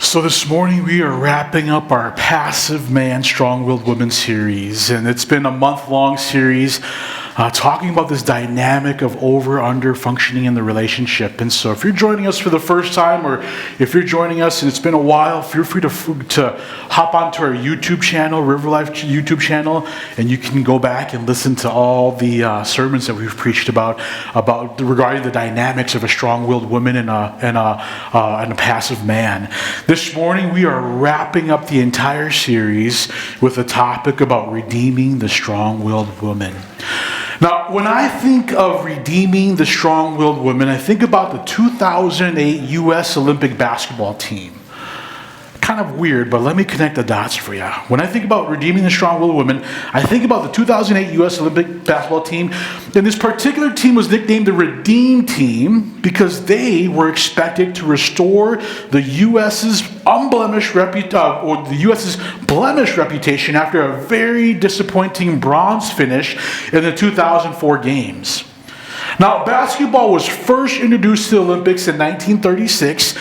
So this morning we are wrapping up our Passive Man, Strong-Willed Woman series, and it's been a month-long series talking about this dynamic of over-under functioning in the relationship. And so if you're joining us for the first time, or if you're joining us and it's been a while, feel free to hop onto our YouTube channel, River Life YouTube channel, and you can go back and listen to all the sermons that we've preached about regarding the dynamics of a strong-willed woman and a passive man. This morning we are wrapping up the entire series with a topic about redeeming the strong-willed woman. Now, when I think of redeeming the strong-willed woman, I think about the 2008 U.S. Olympic basketball team. Kind of weird, but let me connect the dots for you. When I think about redeeming the strong-willed woman, I think about the 2008 U.S. Olympic basketball team. And this particular team was nicknamed the Redeem Team because they were expected to restore the U.S.'s blemished reputation after a very disappointing bronze finish in the 2004 games. Now, basketball was first introduced to the Olympics in 1936,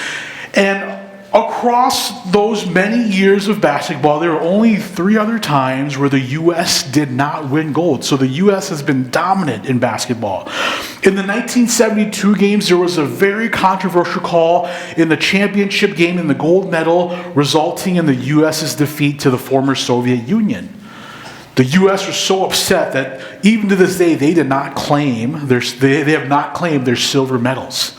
and across those many years of basketball, there were only 3 other times where the U.S. did not win gold. So the U.S. has been dominant in basketball. In the 1972 games, there was a very controversial call in the championship game in the gold medal, resulting in the U.S.'s defeat to the former Soviet Union. The U.S. was so upset that even to this day, they have not claimed their silver medals.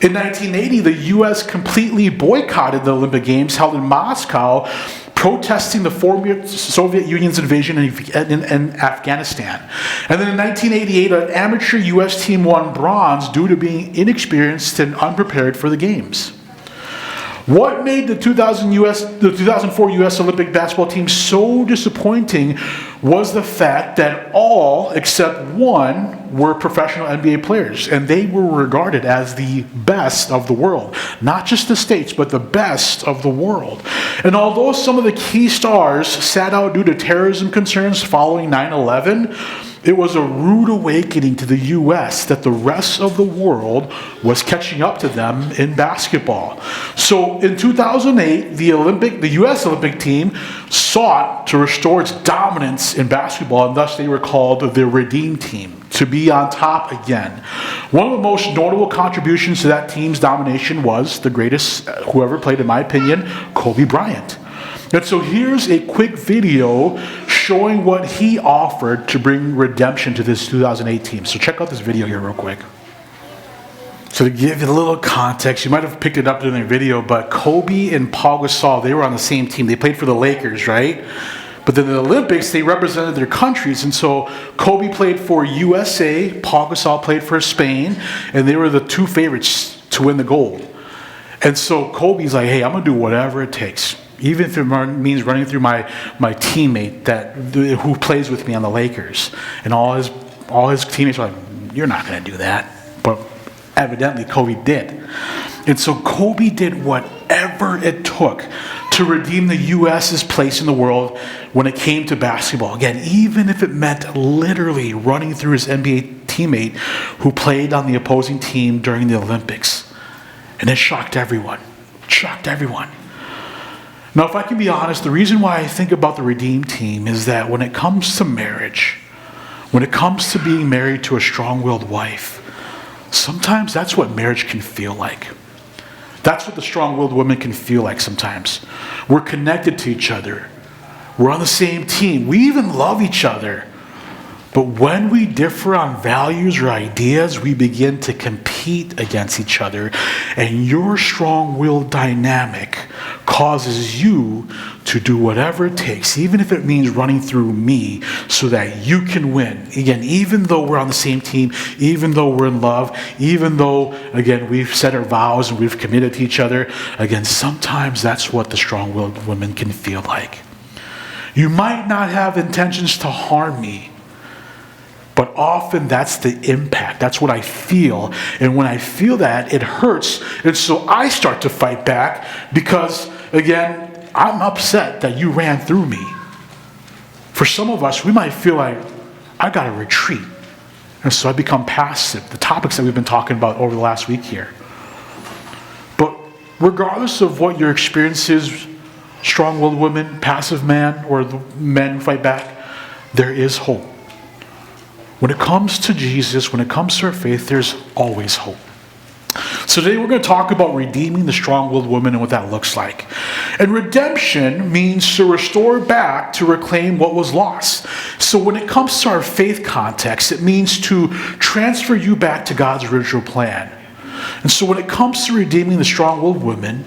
In 1980, the U.S. completely boycotted the Olympic Games held in Moscow, protesting the former Soviet Union's invasion in Afghanistan. And then in 1988, an amateur U.S. team won bronze due to being inexperienced and unprepared for the Games. What made the 2004 U.S. Olympic basketball team so disappointing was the fact that all except one were professional NBA players, and they were regarded as the best of the world. Not just the States, but the best of the world. And although some of the key stars sat out due to terrorism concerns following 9/11, it was a rude awakening to the U.S. that the rest of the world was catching up to them in basketball. So in 2008, the U.S. Olympic team sought to restore its dominance in basketball, and thus they were called the Redeem Team, to be on top again. One of the most notable contributions to that team's domination was the greatest who ever played, in my opinion, Kobe Bryant. And so here's a quick video showing what he offered to bring redemption to this 2008 team. So check out this video here real quick. So to give you a little context, you might have picked it up during the video, but Kobe and Paul Gasol, they were on the same team. They played for the Lakers, right? But then in the Olympics, they represented their countries. And so Kobe played for USA, Paul Gasol played for Spain, and they were the 2 favorites to win the gold. And so Kobe's like, hey, I'm going to do whatever it takes. Even if it means running through my teammate who plays with me on the Lakers. And all his teammates are like, you're not going to do that. But evidently Kobe did. And so Kobe did whatever it took to redeem the U.S.'s place in the world when it came to basketball. Again, even if it meant literally running through his NBA teammate who played on the opposing team during the Olympics. And it shocked everyone. Now, if I can be honest, the reason why I think about the Redeem Team is that when it comes to marriage, when it comes to being married to a strong-willed wife, sometimes that's what marriage can feel like. That's what the strong-willed woman can feel like sometimes. We're connected to each other. We're on the same team. We even love each other. But when we differ on values or ideas, we begin to compete against each other. And your strong-willed dynamic causes you to do whatever it takes, even if it means running through me, so that you can win. Again, even though we're on the same team, even though we're in love, even though, again, we've said our vows and we've committed to each other, again, sometimes that's what the strong-willed woman can feel like. You might not have intentions to harm me, but often that's the impact. That's what I feel. And when I feel that, it hurts. And so I start to fight back because, again, I'm upset that you ran through me. For some of us, we might feel like, I got to retreat. And so I become passive. The topics that we've been talking about over the last week here. But regardless of what your experience is, strong-willed women, passive man, or the men who fight back, there is hope. When it comes to Jesus, when it comes to our faith, there's always hope. So today we're going to talk about redeeming the strong-willed woman and what that looks like. And redemption means to restore back, to reclaim what was lost. So when it comes to our faith context, it means to transfer you back to God's original plan. And so when it comes to redeeming the strong-willed woman,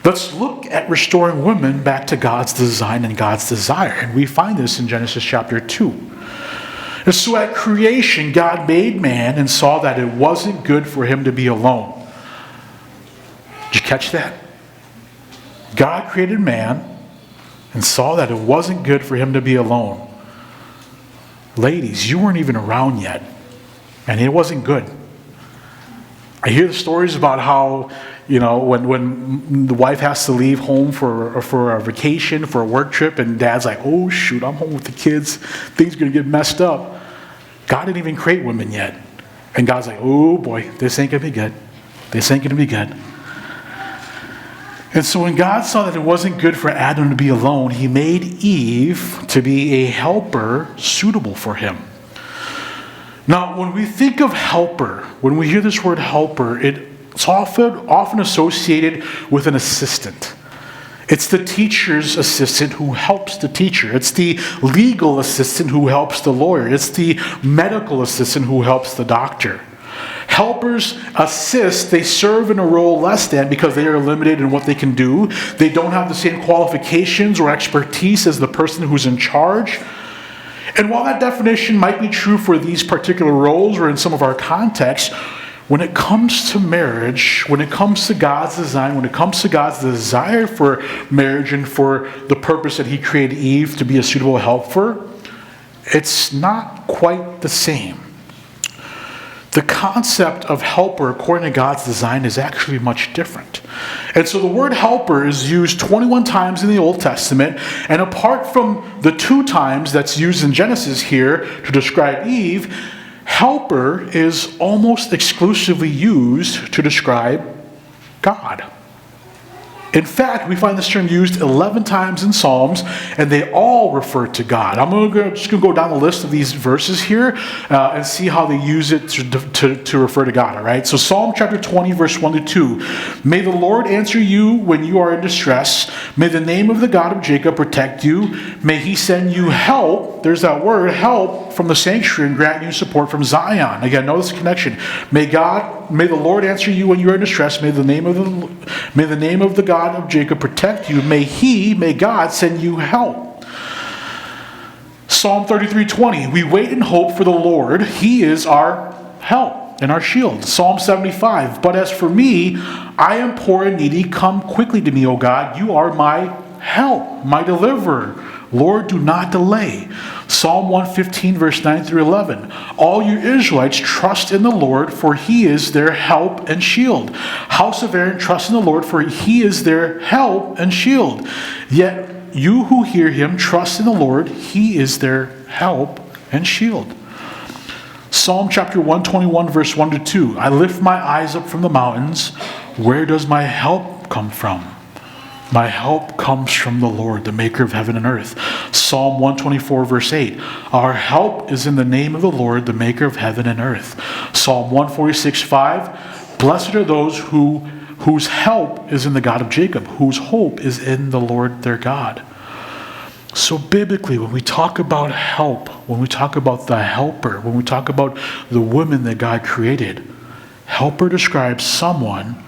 let's look at restoring women back to God's design and God's desire. And we find this in Genesis chapter 2. And so at creation, God made man and saw that it wasn't good for him to be alone. Did you catch that? God created man and saw that it wasn't good for him to be alone. Ladies, you weren't even around yet, and it wasn't good. I hear the stories about how, when the wife has to leave home for a vacation, for a work trip, and dad's like, oh shoot, I'm home with the kids. Things are going to get messed up. God didn't even create women yet. And God's like, oh boy, this ain't going to be good. This ain't going to be good. And so when God saw that it wasn't good for Adam to be alone, he made Eve to be a helper suitable for him. Now, when we think of helper, when we hear this word helper, it's often associated with an assistant. It's the teacher's assistant who helps the teacher. It's the legal assistant who helps the lawyer. It's the medical assistant who helps the doctor. Helpers assist, they serve in a role less than because they are limited in what they can do. They don't have the same qualifications or expertise as the person who's in charge. And while that definition might be true for these particular roles or in some of our contexts, when it comes to marriage, when it comes to God's design, when it comes to God's desire for marriage and for the purpose that he created Eve to be a suitable helper, it's not quite the same. The concept of helper, according to God's design, is actually much different. And so the word helper is used 21 times in the Old Testament, and apart from the 2 times that's used in Genesis here to describe Eve, helper is almost exclusively used to describe God. In fact, we find this term used 11 times in Psalms, and they all refer to God. I'm just going to go down the list of these verses here and see how they use it to refer to God. All right. So Psalm chapter 20, verse 1-2. May the Lord answer you when you are in distress. May the name of the God of Jacob protect you. May he send you help. There's that word, help, from the sanctuary and grant you support from Zion. Again, notice the connection. May the Lord answer you when you are in distress. May the name of the God of Jacob protect you. May God send you help. Psalm 33:20. We wait and hope for the Lord. He is our help and our shield. Psalm 75. But as for me, I am poor and needy. Come quickly to me, O God. You are my help, my deliverer. Lord, do not delay. Psalm 115, verse 9-11. All you Israelites, trust in the Lord, for he is their help and shield. House of Aaron, trust in the Lord, for he is their help and shield. Yet you who hear him, trust in the Lord, he is their help and shield. Psalm chapter 121, verse 1-2. I lift my eyes up from the mountains. Where does my help come from? My help comes from the Lord, the maker of heaven and earth. Psalm 124, verse 8. Our help is in the name of the Lord, the maker of heaven and earth. Psalm 146, 5. Blessed are those whose help is in the God of Jacob, whose hope is in the Lord their God. So biblically, when we talk about help, when we talk about the helper, when we talk about the woman that God created, helper describes someone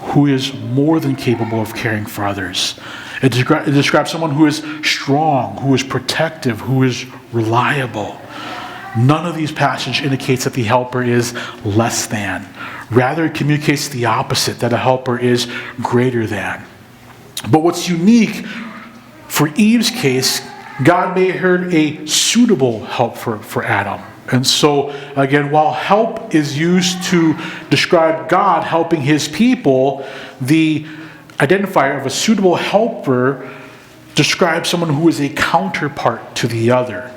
who is more than capable of caring for others. It describes someone who is strong, who is protective, who is reliable. None of these passages indicates that the helper is less than. Rather, it communicates the opposite, that a helper is greater than. But what's unique for Eve's case, God made her a suitable help for Adam. And so, again, while help is used to describe God helping his people, the identifier of a suitable helper describes someone who is a counterpart to the other.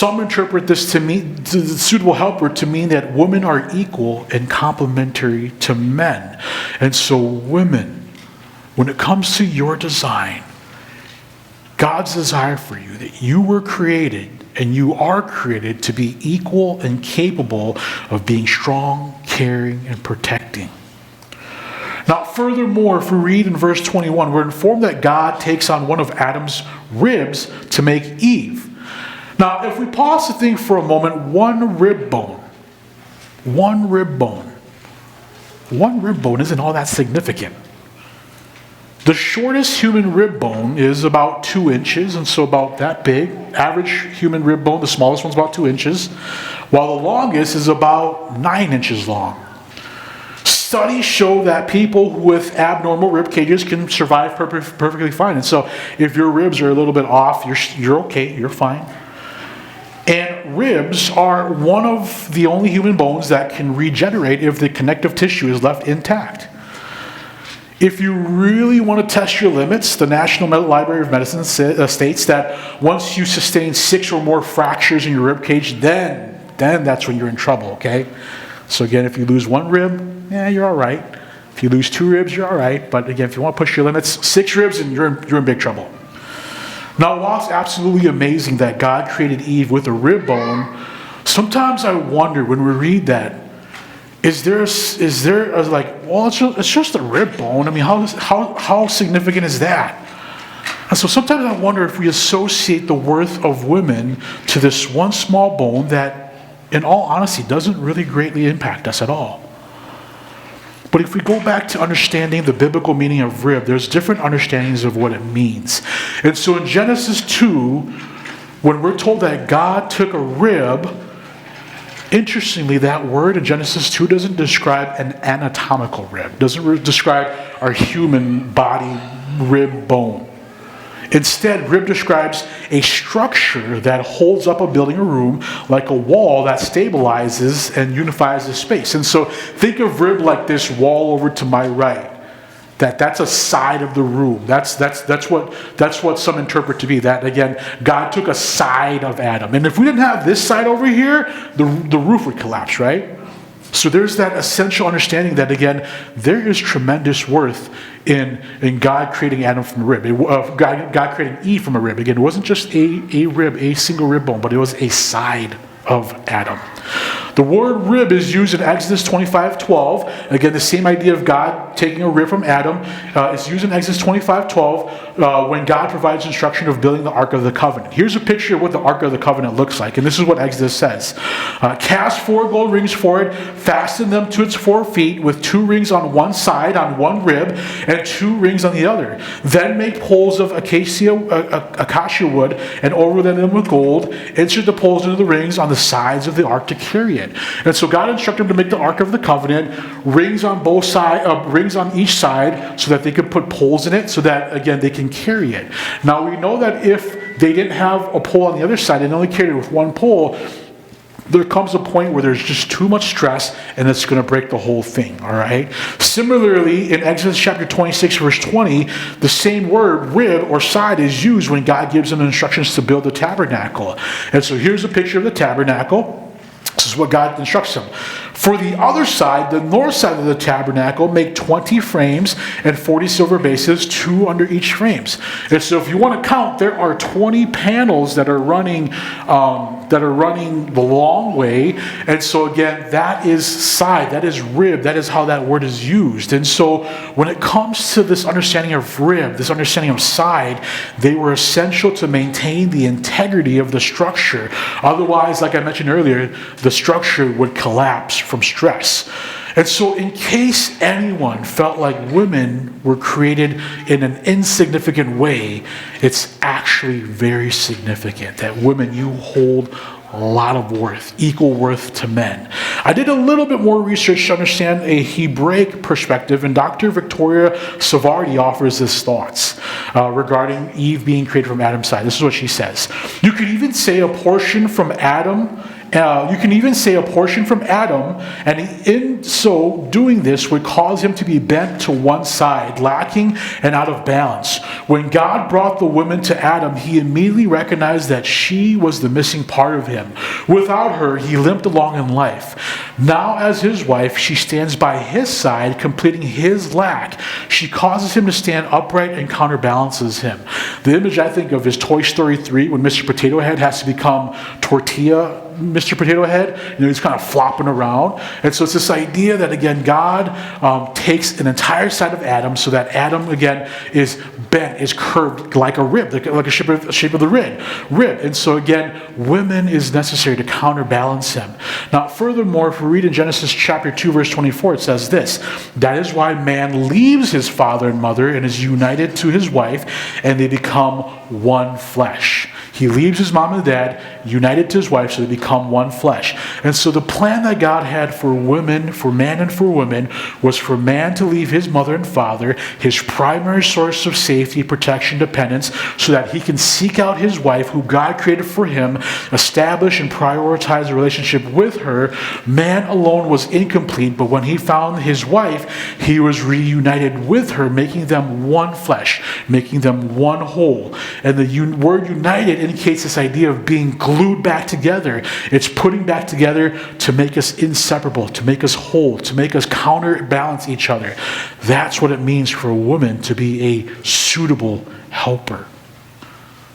Some interpret this to mean, the suitable helper, to mean that women are equal and complementary to men. And so women, when it comes to your design, God's desire for you, that you were created and you are created to be equal and capable of being strong, caring, and protecting. Now, furthermore, if we read in verse 21, we're informed that God takes on one of Adam's ribs to make Eve. Now, if we pause to think for a moment, one rib bone isn't all that significant. The shortest human rib bone is about 2 inches, and so about that big. Average human rib bone, the smallest one's about 2 inches, while the longest is about 9 inches long. Studies show that people with abnormal rib cages can survive perfectly fine. And so if your ribs are a little bit off, you're okay, you're fine. And ribs are one of the only human bones that can regenerate if the connective tissue is left intact. If you really want to test your limits, the National Library of Medicine states that once you sustain 6 or more fractures in your rib cage, then that's when you're in trouble, okay? So again, if you lose 1 rib, you're all right. If you lose 2 ribs, you're all right. But again, if you want to push your limits, 6 ribs and you're in big trouble. Now, while it's absolutely amazing that God created Eve with a rib bone, sometimes I wonder when we read that, is there like, well, it's just a rib bone. I mean, how significant is that? And so sometimes I wonder if we associate the worth of women to this one small bone that, in all honesty, doesn't really greatly impact us at all. But if we go back to understanding the biblical meaning of rib, there's different understandings of what it means. And so in Genesis 2, when we're told that God took a rib, interestingly, that word in Genesis 2 doesn't describe an anatomical rib. It doesn't describe our human body rib bone. Instead, rib describes a structure that holds up a building or room, like a wall that stabilizes and unifies the space. And so think of rib like this wall over to my right. That's a side of the room. That's what some interpret to be. That again, God took a side of Adam. And if we didn't have this side over here, the roof would collapse, right? So there's that essential understanding that, again, there is tremendous worth in God creating Adam from a rib. God creating Eve from a rib. Again, it wasn't just a rib, a single rib bone, but it was a side of Adam. The word rib is used in Exodus 25:12. Again, the same idea of God taking a rib from Adam is used in Exodus 25:12 when God provides instruction of building the Ark of the Covenant. Here's a picture of what the Ark of the Covenant looks like, and this is what Exodus says. Cast 4 gold rings for it, fasten them to its 4 feet with 2 rings on one side on one rib and 2 rings on the other. Then make poles of acacia wood and overlay them with gold. Insert the poles into the rings on the sides of the ark to carry it. And so God instructed them to make the Ark of the Covenant, rings on both sides, rings on each side, so that they could put poles in it, so that again they can carry it. Now we know that if they didn't have a pole on the other side and only carried it with 1 pole, there comes a point where there's just too much stress and it's going to break the whole thing, all right? Similarly, in Exodus chapter 26, verse 20, the same word, rib or side, is used when God gives them instructions to build the tabernacle. And so here's a picture of the tabernacle. This is what God instructs them. For the other side, the north side of the tabernacle, make 20 frames and 40 silver bases, 2 under each frames. And so if you want to count, there are 20 panels that are running the long way. And so again, that is side, that is rib, that is how that word is used. And so when it comes to this understanding of rib, this understanding of side, they were essential to maintain the integrity of the structure. Otherwise, like I mentioned earlier, the structure would collapse from stress. And so in case anyone felt like women were created in an insignificant way, it's actually very significant that women, you hold a lot of worth, equal worth to men. I did a little bit more research to understand a Hebraic perspective, and Dr. Victoria Savardi offers his thoughts regarding Eve being created from Adam's side. This is what she says. You could even say a portion from Adam You can even say a portion from Adam, and in so doing this would cause him to be bent to one side, lacking and out of balance. When God brought the woman to Adam, he immediately recognized that she was the missing part of him. Without her, he limped along in life. Now, as his wife, she stands by his side, completing his lack. She causes him to stand upright and counterbalances him. The image I think of is Toy Story 3, when Mr. Potato Head has to become tortilla Mr. Potato Head. He's kind of flopping around. And so it's this idea that, again, God takes an entire side of Adam so that Adam, again, is bent, is curved like a rib, like a shape of the rib. And so, again, women is necessary to counterbalance him. Now, furthermore, if we read in Genesis chapter 2, verse 24, it says this: that is why man leaves his father and mother and is united to his wife, and they become one flesh. He leaves his mom and dad, united to his wife, so they become one flesh. And so the plan that God had for women, for man and for women, was for man to leave his mother and father, his primary source of safety, protection, dependence, so that he can seek out his wife, who God created for him, establish and prioritize a relationship with her. Man alone was incomplete, but when he found his wife, he was reunited with her, making them one flesh, making them one whole. And the word united indicates this idea of being glued back together. It's putting back together to make us inseparable, to make us whole, to make us counterbalance each other. That's what it means for a woman to be a suitable helper.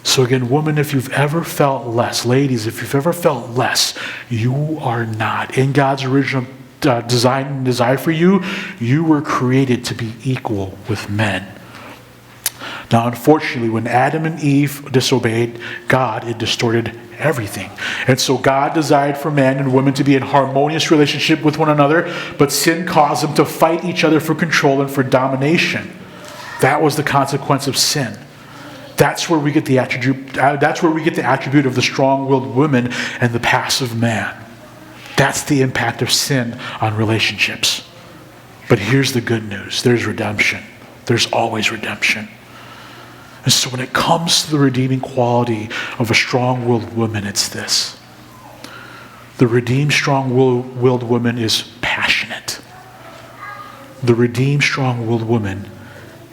So again, women, if you've ever felt less, ladies, if you've ever felt less, you are not. In God's original design and desire for you, you were created to be equal with men. Now, unfortunately, when Adam and Eve disobeyed God, it distorted everything. And so God desired for men and women to be in harmonious relationship with one another, but sin caused them to fight each other for control and for domination. That was the consequence of sin. That's where we get the attribute. That's where we get the attribute of the strong-willed woman and the passive man. That's the impact of sin on relationships. But here's the good news: there's redemption. There's always redemption. And so when it comes to the redeeming quality of a strong-willed woman, it's this: the redeemed strong-willed woman is passionate. The redeemed strong-willed woman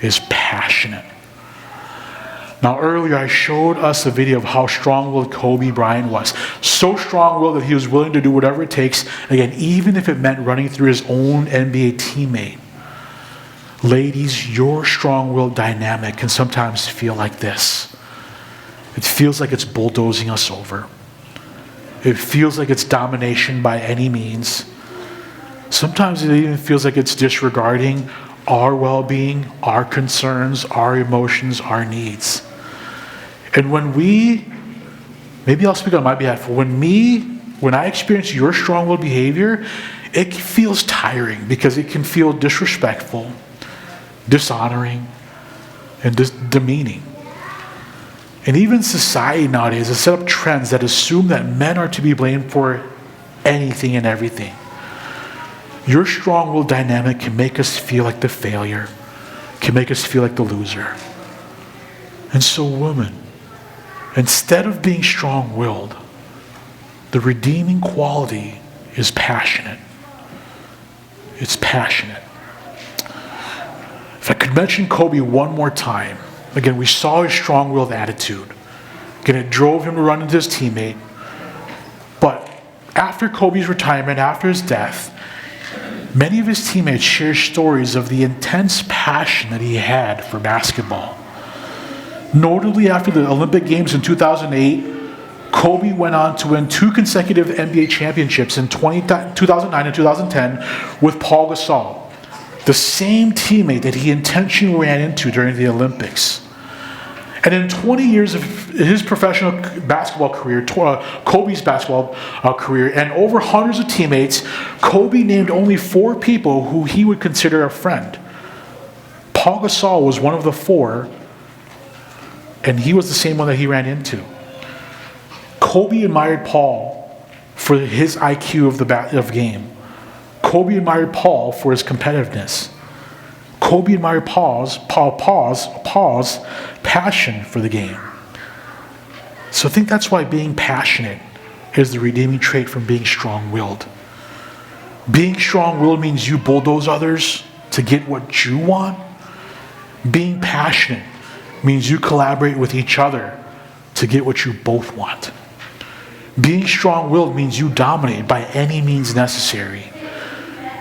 is passionate. Now, earlier I showed us a video of how strong-willed Kobe Bryant was. So strong-willed that he was willing to do whatever it takes, again, even if it meant running through his own NBA teammate. Ladies, your strong-willed dynamic can sometimes feel like this. It feels like it's bulldozing us over. It feels like it's domination by any means. Sometimes it even feels like it's disregarding our well-being, our concerns, our emotions, our needs. And maybe I'll speak on my behalf, when I experience your strong-willed behavior, it feels tiring because it can feel disrespectful, dishonoring, and demeaning. And even society nowadays has set up trends that assume that men are to be blamed for anything and everything. Your strong-willed dynamic can make us feel like the failure, can make us feel like the loser. And so, women, instead of being strong-willed, the redeeming quality is passionate. It's passionate. If I could mention Kobe one more time, again, we saw his strong-willed attitude. Again, it drove him to run into his teammate. But after Kobe's retirement, after his death, many of his teammates share stories of the intense passion that he had for basketball. Notably, after the Olympic Games in 2008, Kobe went on to win 2 consecutive NBA championships in 2009 and 2010 with Paul Gasol, the same teammate that he intentionally ran into during the Olympics. And in 20 years of his professional basketball career, Kobe's basketball career, and over hundreds of teammates, Kobe named only 4 people who he would consider a friend. Paul Gasol was one of the 4, and he was the same one that he ran into. Kobe admired Paul for his IQ of the game. Kobe admired Paul for his competitiveness. Kobe admired Paul's passion for the game. So I think that's why being passionate is the redeeming trait from being strong-willed. Being strong-willed means you bulldoze others to get what you want. Being passionate means you collaborate with each other to get what you both want. Being strong-willed means you dominate by any means necessary.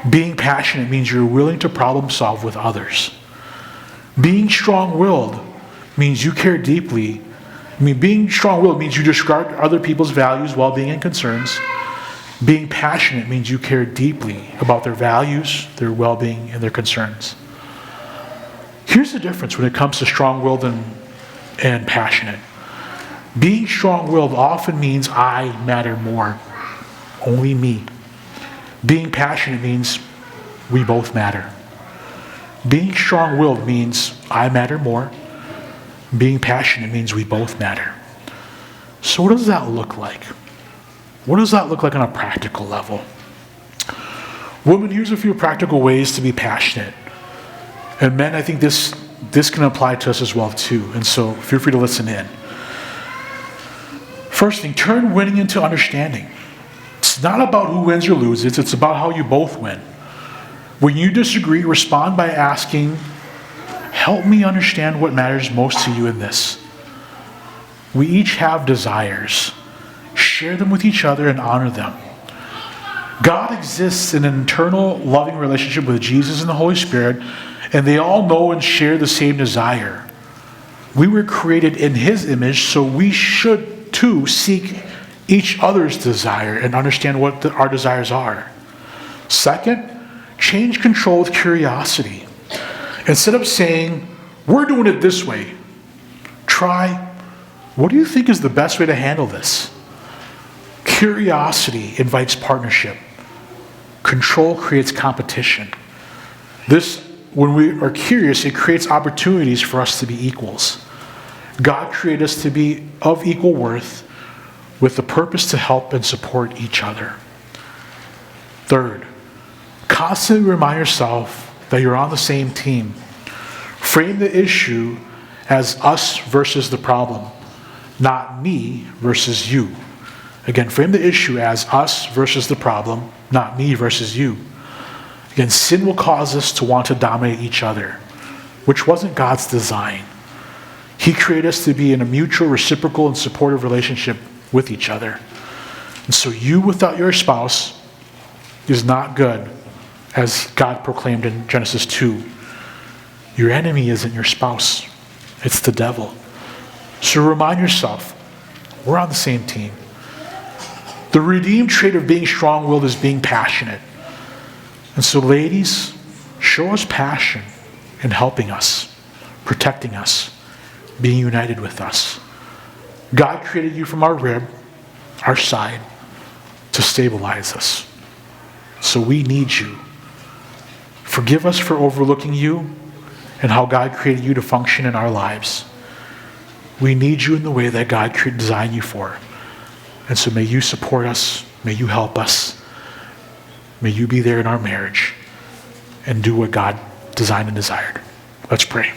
Being passionate means you're willing to problem solve with others. Being strong-willed means you care deeply. Being strong-willed means you disregard other people's values, well-being, and concerns. Being passionate means you care deeply about their values, their well-being, and their concerns. Here's the difference when it comes to strong-willed and passionate. Being strong-willed often means I matter more. Only me. Being passionate means we both matter. Being strong-willed means I matter more. Being passionate means we both matter. So what does that look like? What does that look like on a practical level? Women, here's a few practical ways to be passionate. And men, I think this can apply to us as well too. And so feel free to listen in. First thing, turn winning into understanding. It's not about who wins or loses, it's about how you both win. When you disagree, respond by asking, help me understand what matters most to you in this. We each have desires. Share them with each other and honor them. God exists in an internal, loving relationship with Jesus and the Holy Spirit, and they all know and share the same desire. We were created in His image, so we should too seek each other's desire and understand what our desires are. Second, change control with curiosity. Instead of saying, we're doing it this way, try, what do you think is the best way to handle this? Curiosity invites partnership. Control creates competition. When we are curious, it creates opportunities for us to be equals. God created us to be of equal worth with the purpose to help and support each other. Third, constantly remind yourself that you're on the same team. Frame the issue as us versus the problem, not me versus you. Again, frame the issue as us versus the problem, not me versus you. Again, sin will cause us to want to dominate each other, which wasn't God's design. He created us to be in a mutual, reciprocal, and supportive relationship with each other. And so you without your spouse is not good, as God proclaimed in Genesis 2. Your enemy isn't your spouse. It's the devil. So remind yourself, we're on the same team. The redeemed trait of being strong-willed is being passionate. And so ladies, show us passion in helping us, protecting us, being united with us. God created you from our rib, our side, to stabilize us. So we need you. Forgive us for overlooking you and how God created you to function in our lives. We need you in the way that God designed you for. And so may you support us, may you help us, may you be there in our marriage and do what God designed and desired. Let's pray.